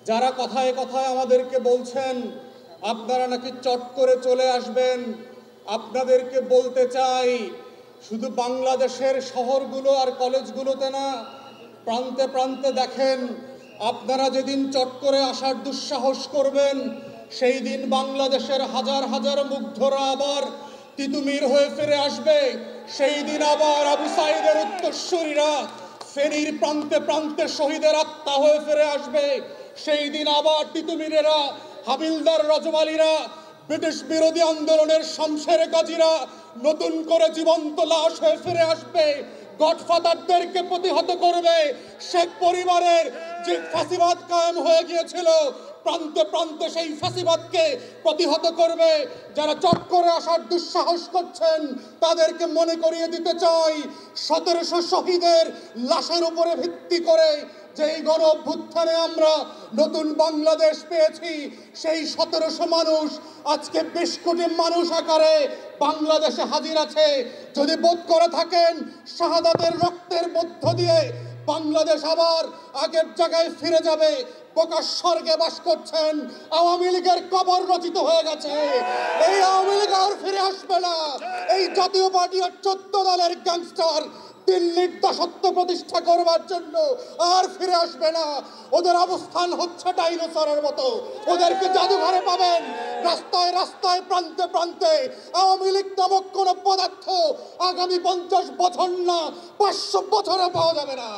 যারা কথায় কথায় আমাদেরকে বলছেন আপনারা নাকি চট করে চলে আসবেন, আপনাদেরকে বলতে চাই শুধু বাংলাদেশের শহরগুলো আর কলেজগুলোতে না, প্রান্তে প্রান্তে দেখেন। আপনারা যেদিন চট করে আসার দুঃসাহস করবেন, সেই দিন বাংলাদেশের হাজার হাজার মুগ্ধরা আবার তিতুমির হয়ে ফিরে আসবে। সেই দিন আবার আবু সাইদের উত্তরসূরিরা ফেনীর প্রান্তে প্রান্তে শহীদের আত্মা হয়ে ফিরে আসবে। সেই দিন আবার তিতুমিরেরা, হাবিলদার রজমালিরা, ব্রিটিশ বিরোধী আন্দোলনের শামশের গাজীরা নতুন করে জীবন্ত লাশ হয়ে ফিরে আসবে, গডফাদারদেরকে প্রতিহত করবে। শেখ পরিবারের যে ফ্যাসিবাদ কায়েম হয়ে গিয়েছিল, প্রান্তে প্রান্তে সেই ফ্যাসিবাদকে প্রতিহত করবে। যারা চট করে আসার দুঃসাহস করছেন তাদেরকে মনে করিয়ে দিতে চাই, 1700 শহীদের লাশের উপরে ভিত্তি করে যেই গণ অভ্যুত্থানে আমরা নতুন বাংলাদেশ পেয়েছি, সেই 1700 মানুষ আজকে 20 কোটি মানুষ আকারে বাংলাদেশে হাজির আছে। যদি বোধ করে থাকেন শাহাদাতের রক্তের মধ্য দিয়ে বাংলাদেশ আবার আগের জায়গায় ফিরে যাবে, প্রকাশ স্বর্গে বাস করছেন। আওয়ামী লীগের কবর রচিত হয়ে গেছে। এই আওয়ামী লীগ আর ফিরে আসবে না। এই জাতীয় পার্টি আর 14 দলের গ্যাংস্টার দিল্লির দাসত্ব প্রতিষ্ঠা করবার জন্য আর ফিরে আসবে না। ওদের অবস্থান হচ্ছে ডাইনোসরের মতো। ওদেরকে জাদুঘরে পাবেন, রাস্তায় রাস্তায় প্রান্তে প্রান্তে। আওয়ামী লীগ নামক কোন পদার্থ আগামী 50 বছর না 500 বছরে পাওয়া যাবে না।